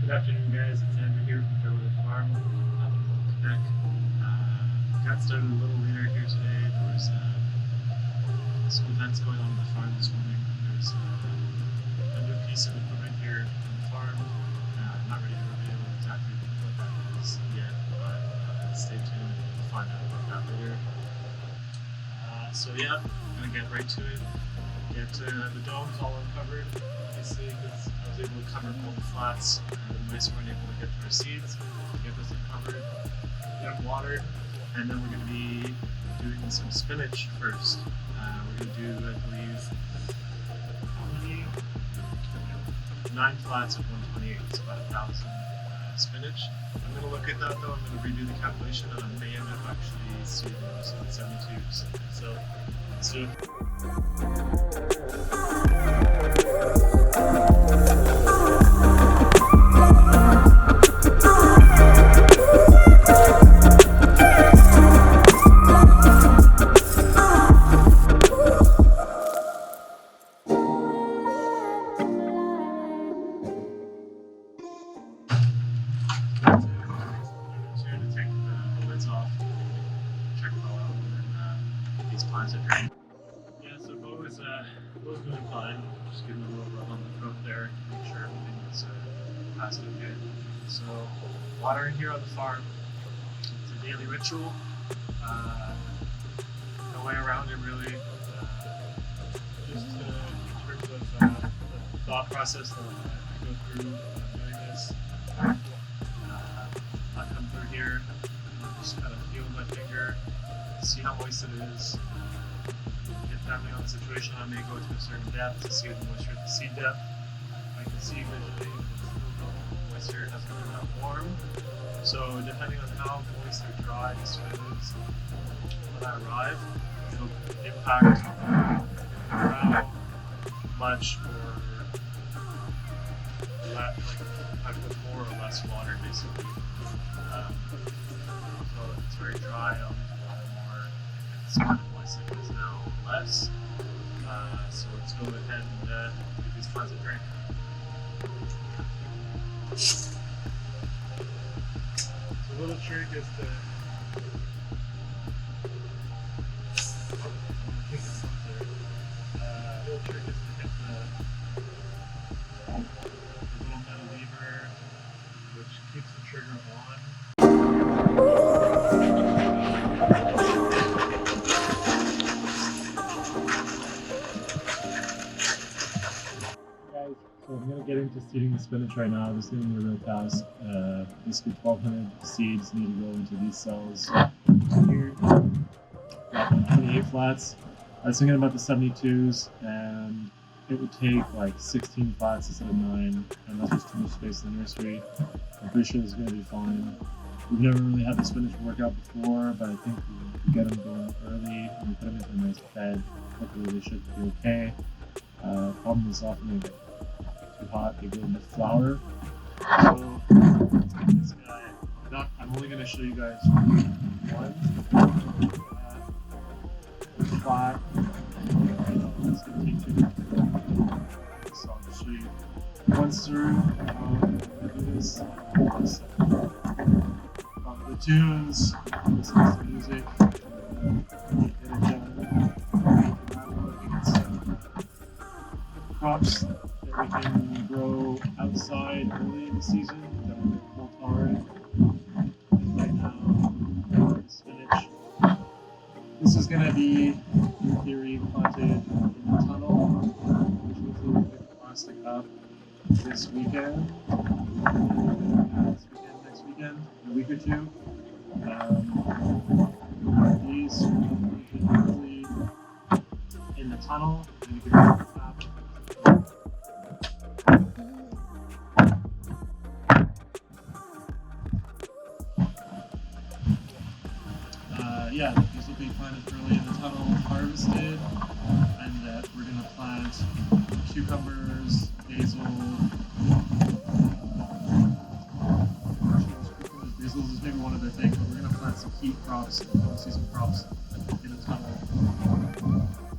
Good afternoon, guys. It's Andrew here from Fairwood Farm up in Quebec. Got started a little later here today. There was some events going on the farm this morning. There's a new piece of equipment here on the farm. I'm not ready to reveal exactly what that is yet, but stay tuned and we'll find out about that later. So yeah, I'm gonna get right to it. Get the domes all uncovered, obviously, because I was able to cover all the flats, and the mice weren't able to get to our seeds. Get this uncovered, get them watered, and then we're going to be doing some spinach first. We're going to do, I believe, how many? 9 flats of 128, so about 1,000 spinach. I'm going to look at that though, I'm going to redo the calculation, and I may end up actually seeding those at 72s. So let's do it. Yeah, so Bo's doing fine. Just giving a little rub on the throat there, make sure everything is passed okay. So, watering here on the farm, it's a daily ritual. No way around it really. Just in terms of the thought process that I go through doing this. I come through here, just kind of feel my finger, see how moist it is. Depending on the situation, I may go to a certain depth to see the moisture at the seed depth. I can see visually the moisture hasn't been that warm. So depending on how moist or dry the soil is when I arrive, it'll impact how much or less, I put more or less water basically. So if it's very dry, I'll use water more. If it's kind of moist like this now, less. So let's go ahead and give these plants a drink. So a little trick is to hit the little metal lever, which keeps the trigger on. So I'm going to get into seeding the spinach right now. This is going to be real fast. Basically 1,200 seeds need to go into these cells here. Got 28 flats. I was thinking about the 72s, and it would take like 16 flats instead of 9, and that's just too much space in the nursery. I'm pretty sure this is going to be fine. We've never really had the spinach work out before, but I think we get them going early and we put them into a nice bed. Hopefully they should be okay. Problem is often they get too hot, they go into flour. So let's get this guy. I'm only going to show you guys one flat. That's going to take too long. So I'll just show you once through how to do this. The tunes, listen to the music, get it done. Crops that we can grow outside early in the season that we're full tolerant. Right now, spinach. This is going to be, in theory, planted in the tunnel, which hopefully we'll get the plastic up this weekend. Next weekend, in a week or two. These hopefully in the tunnel, and you can top. Yeah, these will be planted early in the tunnel, harvested, and we're going to plant cucumbers, basil. Basil is maybe one of their things, but we're going to plant some heat crops, season crops in the tunnel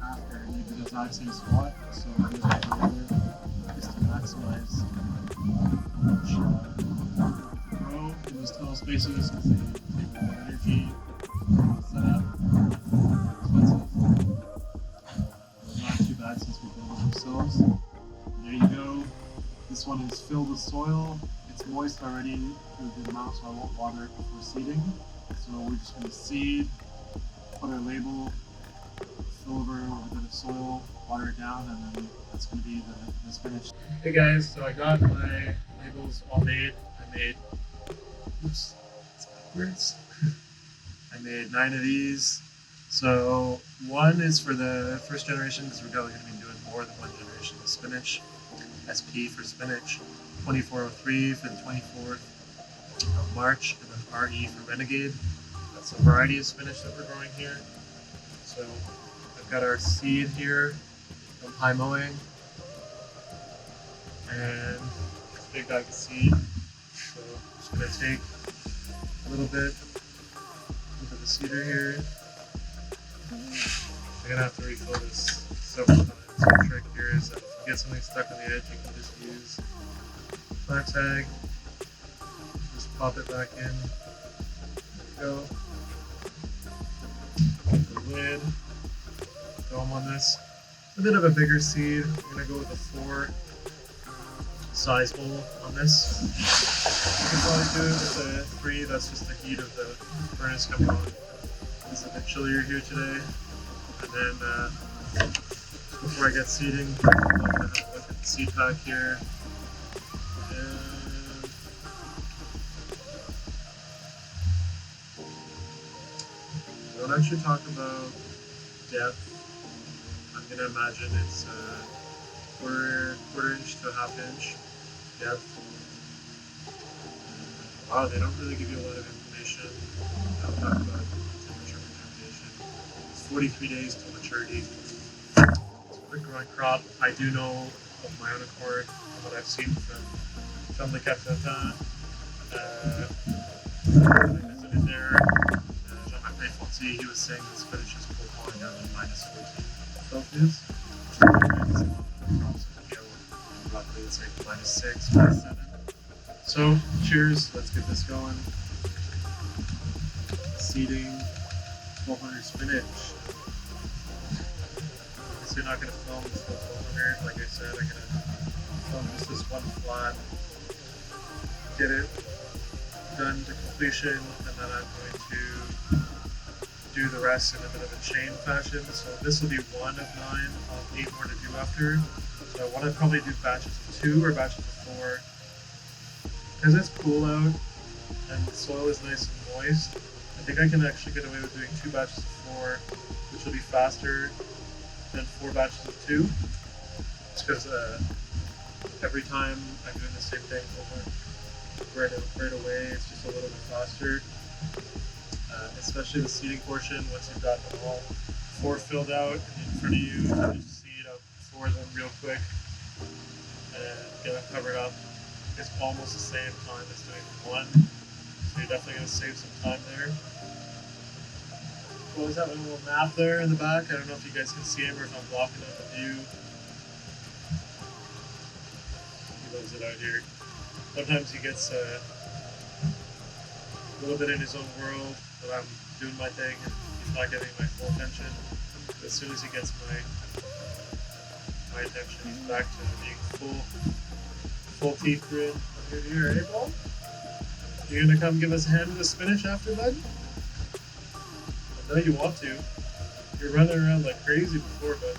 after, and maybe the exact same spot. So we're going to just to maximize those tall spaces because they take a lot of energy to set up. Expensive. Not too bad since we build it ourselves. There you go. This one is filled with soil. It's moist already through the amount, so I won't water it before seeding. So we're just going to seed, put our label, fill over with a bit of soil, water it down, and then that's going to be the spinach. Hey guys, so I got my labels all made. Oops, it's backwards. I made 9 of these. So one is for the first generation because we're going to be doing more than one generation of spinach. SP for spinach, 2403 for the 24th of March, and then RE for Renegade. That's a variety of spinach that we're growing here. So I've got our seed here from high mowing, and this big bag of seed. So I'm just going to take a little bit into the seeder here. I'm going to have to refill this several times. The trick here is that if you get something stuck on the edge, you can just use flat tag, just pop it back in. There we go. Put the lid, dome on this. A bit of a bigger seed. I'm going to go with a 4 size bowl on this. You can probably do it with a 3, that's just the heat of the furnace coming on. It's a bit chillier here today. And then before I get seeding, I'm going to have a look at the seed pack here. And I don't actually talk about depth. I'm going to imagine it's quarter inch to a half inch depth. Wow, they don't really give you a lot of information. I'll talk about temperature determination. It's 43 days to maturity. Quick growing crop. I do know of my own accord from what I've seen from the Captain. I visited there. Jean-Marc Fonty, he was saying the spinach is full down to minus 14 Celsius. Crops in Kale roughly it's like minus 6, minus 7. So cheers, let's get this going. Seeding 1200 spinach. So you're not going to film this whole 1200, like I said, I'm going to film just this one flat, get it done to completion, and then I'm going to do the rest in a bit of a chain fashion. So this will be 1 of 9, I'll have 8 more to do after. So I want to probably do batches of 2 or batches of 4. Because it's cool out and the soil is nice and moist, I think I can actually get away with doing 2 batches of 4, which will be faster than 4 batches of 2, just because every time I'm doing the same thing over right away, it's just a little bit faster. Especially the seeding portion, once you've got them all 4 filled out and in front of you, you just seed up 4 of them real quick and get them covered up. It's almost the same time as doing 1, so you're definitely going to save some time there. What was that little map there in the back? I don't know if you guys can see him or if I'm blocking out the view. He loves it out here. Sometimes he gets a little bit in his own world when I'm doing my thing and he's not getting my full attention. But as soon as he gets my attention, he's back to being full teeth grin. Here, hey, Paul? You gonna come give us a hand with the spinach after, bud? I know you want to. You're running around like crazy before, but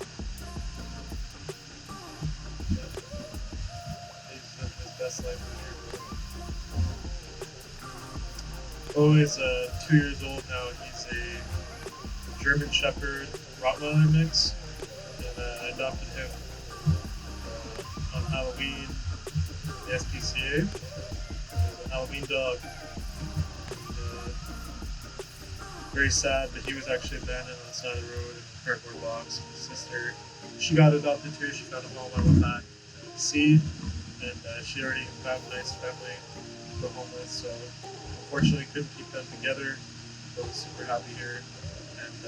he's living his best life right here. Bo is 2 years old now. He's a German Shepherd Rottweiler mix, and I adopted him on Halloween. The SPCA. He was a Halloween dog. Very sad that he was actually abandoned on the side of the road in a cardboard box. His sister, she got adopted too. She found a home. I went back to see, and she already found a nice family to go home with. So unfortunately, couldn't keep them together. But I was super happy here. And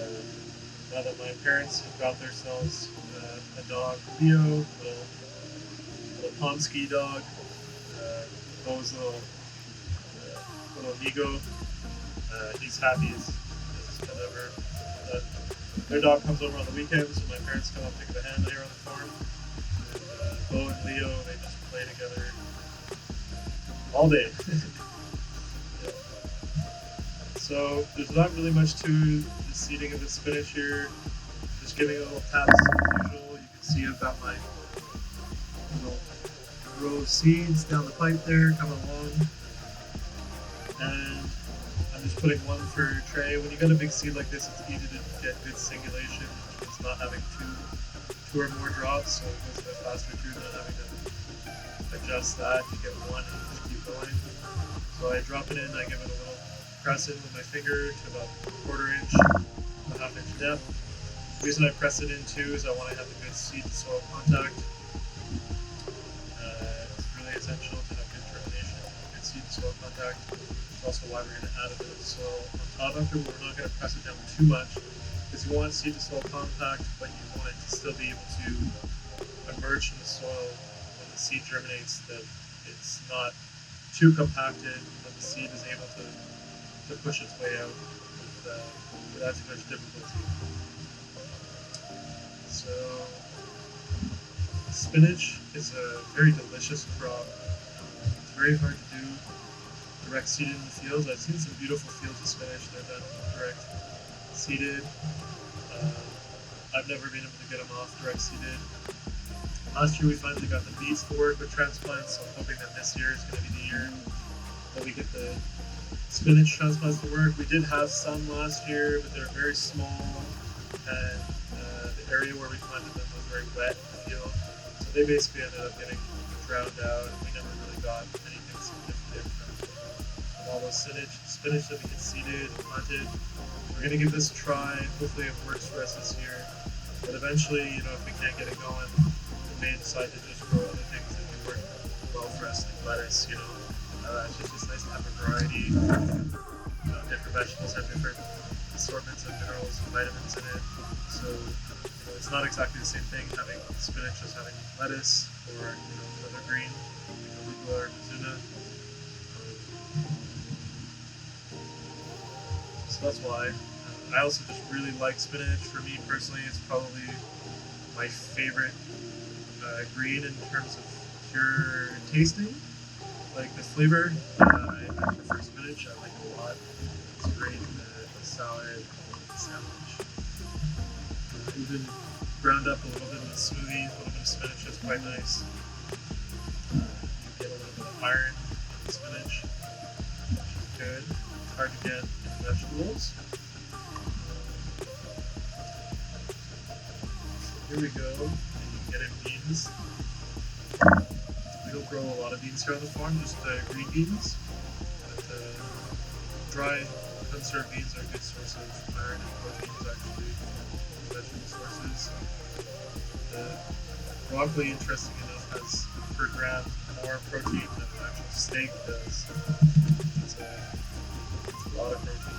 now that my parents have got themselves a dog, Leo, little Pomsky dog. Bo's little little amigo. He's happy as ever. Uh, their dog comes over on the weekends, so my parents come up pick up a hand here on the farm. And Bo and Leo, they just play together all day. Yeah. So there's not really much to the seeding of the spinach here. Just giving it a little taps as usual. You can see I've got my little row of seeds down the pipe there coming along. And I'm just putting one per tray. When you get a big seed like this, it's easy to get good singulation. It's not having two or more drops, so it goes a bit faster through than having to adjust that. You get one and just keep going. So I drop it in, I give it a little press in with my finger to about a quarter inch, a half inch depth. The reason I press it in too is I want to have a good seed to soil contact. It's really essential to have good germination, good seed to soil contact. It's also why we're going to add a bit of soil on top after. We're not going to press it down too much because you want seed to soil contact, but you want it to still be able to emerge from the soil when the seed germinates, that it's not too compacted, that the seed is able to push its way out without too much difficulty. So, spinach is a very delicious crop. It's very hard to do direct seeded in the fields. I've seen some beautiful fields of spinach that are done direct seeded. I've never been able to get them off direct seeded. Last year we finally got the beets to work with transplants, so I'm hoping that this year is going to be the year that we get the spinach transplants to work. We did have some last year, but they're very small, and the area where we planted them was very wet in the field, so they basically ended up getting drowned out, and we never really got anything significant from all those spinach that we had seeded and planted. We're going to give this a try. Hopefully it works for us this year, but eventually, if we can't get it going, we may decide to just grow other things that can work well for us, like lettuce. It's just nice to have a variety. Different vegetables have different assortments of minerals and vitamins in it. So it's not exactly the same thing having spinach as having lettuce or another green like arugula or mizuna. So that's why. I also just really like spinach. For me personally, it's probably my favorite green in terms of pure tasting. Like the flavor, I prefer spinach. I like it a lot. It's great in a salad, sandwich. Even ground up a little bit in the smoothie, a little bit of spinach is quite nice. You get a little bit of iron in the spinach, which is good. It's hard to get in vegetables. Here we go. You can get in beans. We don't grow a lot of beans here on the farm, just green beans. But dry, conserved beans are a good source of iron and proteins, actually, vegetable sources. The broccoli, interesting enough, has per gram more protein than an actual steak does. It's a lot of protein.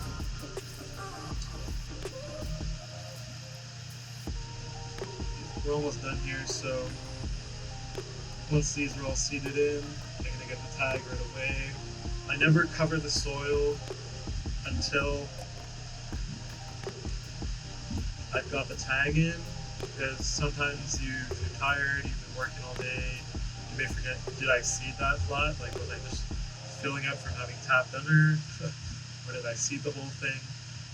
We're almost done here, so once these are all seeded in, I'm going to get the tag right away. I never cover the soil until I've got the tag in, because sometimes if you're tired, you've been working all day, you may forget, did I seed that flat? Like, was I just filling up from having tapped under? Or did I seed the whole thing?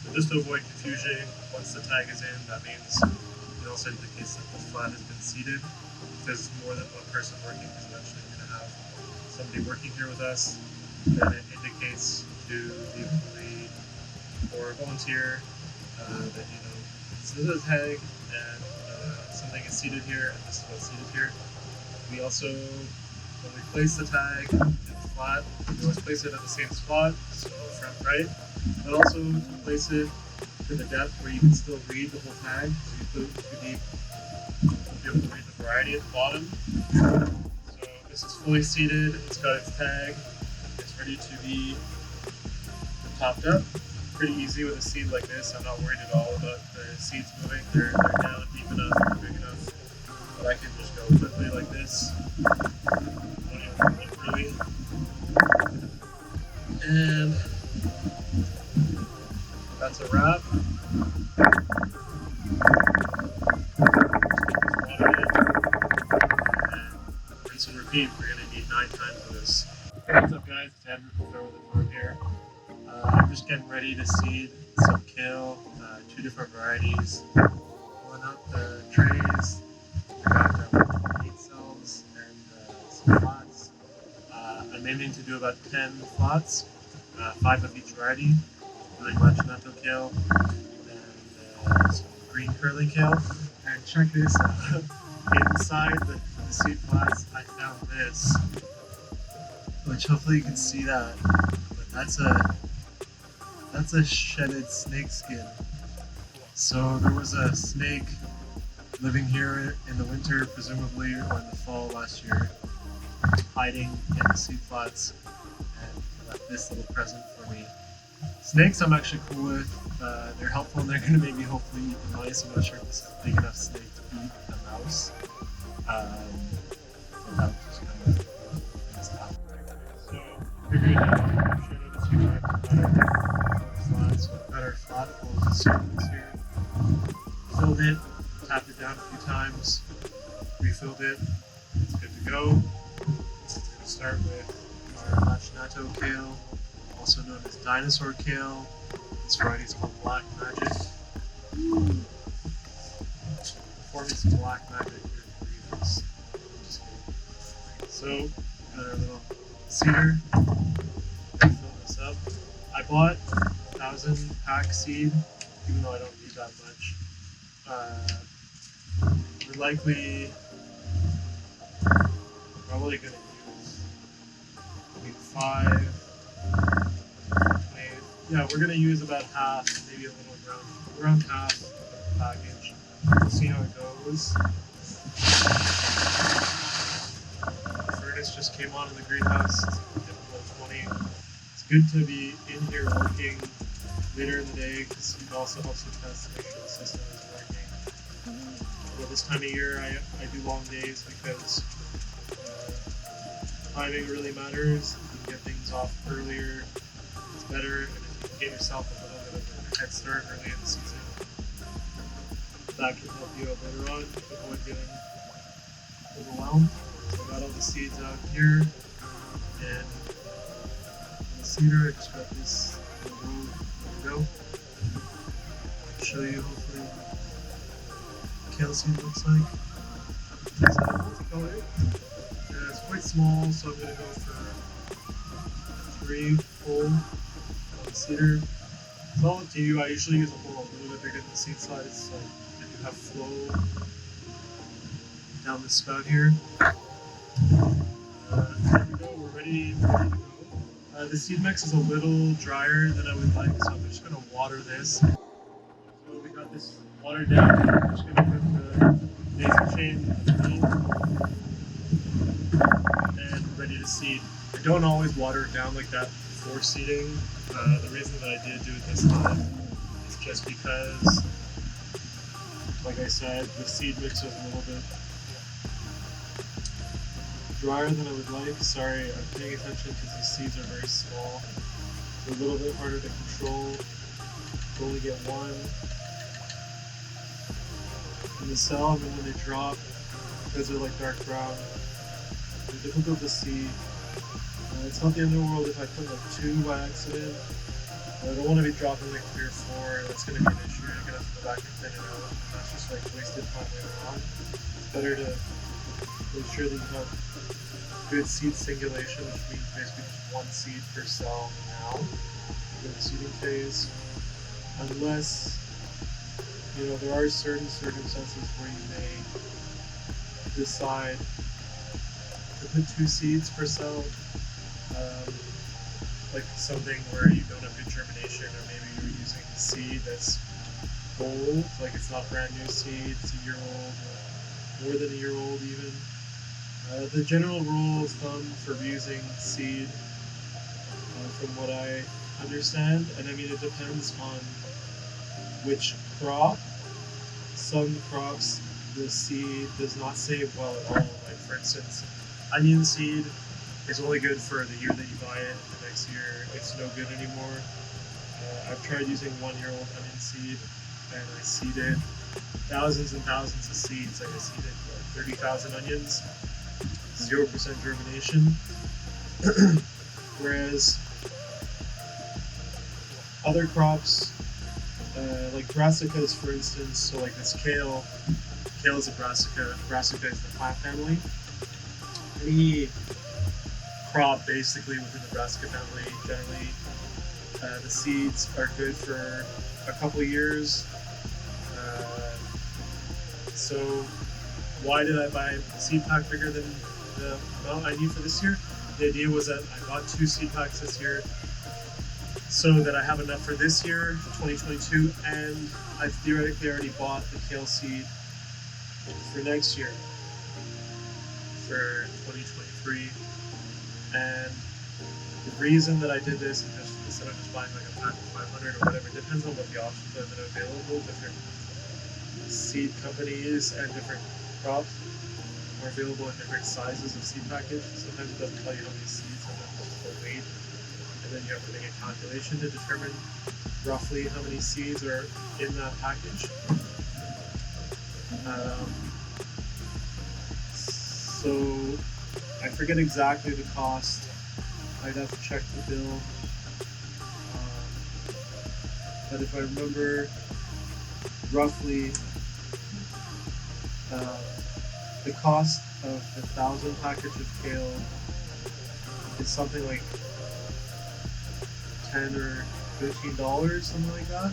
But just to avoid confusion, once the tag is in, that means it also indicates that the flat has been seeded. If there's more than one person working, because eventually we're going to have somebody working here with us, then it indicates to the employee or volunteer that this is a tag and something is seated here and this is what's seated here. We also, when we place the tag in the flat, we always place it at the same spot, so front right, but also to place it to the depth where you can still read the whole tag. So you need to be able to read the variety at the bottom. So this is fully seated, it's got its tag, it's ready to be topped up. Pretty easy with a seed like this. I'm not worried at all about the seeds moving. They're down deep enough, they're big enough, but I can just go quickly like this. Don't even look really. And that's a wrap. Rinse and repeat. We're going to need 9 times of this. Hey, what's up guys? It's Andrew from Throw the Farm here. I'm just getting ready to seed some kale, 2 different varieties. Filling up the trays. I got 28 cells and some plots. I'm aiming to do about 10 plots, 5 of each variety, doing macinato kale and some green curly kale. And check this out. Inside the seed plots, I found this, which hopefully you can see that. But that's a shedded snake skin. So there was a snake living here in the winter, presumably, or in the fall last year, hiding in the seed plots, and left this little present for me. Snakes I'm actually cool with. They're helpful and they're going to maybe hopefully eat the mice. I'm not sure if this is a big enough snake to eat a mouse. So that was just kind of messed up. So figured out shredded a few times, got our flat full of servings here. Filled it, tapped it down a few times, refilled it. It's good to go. We're going to start with our macinato kale, also known as dinosaur kale. This variety is called Black Magic. Performing some Black Magic here in the greenhouse. So, got our little seeder. Fill this up. I bought 1,000 pack seed, even though I don't need that much. We're probably going to use maybe 5. Yeah, we're going to use about half, maybe a little around half of the package. We'll see how it goes. The furnace just came on in the greenhouse. It's about 20. It's good to be in here working later in the day because it also helps to test to make sure the system is working. Well, this time of year I do long days because timing really matters. If you can get things off earlier, it's better. And if you can get yourself a little bit of a head start early in the season, that can help you out later on, avoid getting overwhelmed. So I got all the seeds out here, and the seeder, I just got this little road ready to go. I'll show you hopefully what kale seed looks like. It's a multicolor. It's quite small, so I'm going to go for 3 full on the seeder. It's all up to you. I usually use a bowl a little bit bigger than the seed size, so I do have flow down the spout here. There we go, we're ready to go. The seed mix is a little drier than I would like, so I'm just going to water this. So we got this watered down. I'm just going to put the daisy chain and ready to seed. I don't always water it down like that before seeding. The reason that I did do it this time is just because, like I said, the seed mix was a little bit drier than I would like. Sorry, I'm paying attention because these seeds are very small. They're a little bit harder to control. You only get one in the cell, and then when they drop, because they're like dark brown, they're difficult to see. It's not the end of the world if I put like 2 by accident. I don't want to be dropping like 3 or 4. That's going to be an issue. You're going to have to go back and thin it out. And that's just like wasted time later on. It's better to make sure that you have good seed singulation, which means basically just 1 seed per cell now in the seeding phase. Unless, you know, there are certain circumstances where you may decide to put 2 seeds per cell. Like something where you don't have good germination, or maybe you're using seed that's old, like it's not brand new seed, it's a year old, or more than a year old even. The general rule of thumb for using seed, from what I understand, and I mean it depends on which crop. Some crops the seed does not save well at all. Like for instance, onion seed is only good for the year that you buy it. The next year it's no good anymore. I've tried using 1-year-old onion seed, and I seeded thousands and thousands of seeds. Like I seeded 30,000 onions, 0% germination. Whereas other crops, like brassicas, for instance, so like this kale, kale is a brassica. Brassica is the plant family. Any crop basically within the brassica family, generally the seeds are good for a couple years. So why did I buy a seed pack bigger than the amount I need for this year? The idea was that I bought 2 seed packs this year so that I have enough for this year, 2022, and I've theoretically already bought the kale seed for next year, for 2023. And the reason that I did this is just instead of just buying like a pack of 500 or whatever, it depends on what the options are that are available. Different seed companies and different crops are available in different sizes of seed package. Sometimes it doesn't tell you how many seeds, sometimes it's just the weight, and then you have to make a calculation to determine roughly how many seeds are in that package. So I forget exactly the cost. I'd have to check the bill. But if I remember roughly, the cost of the 1,000 package of kale is something like $10 or $13, something like that.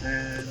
And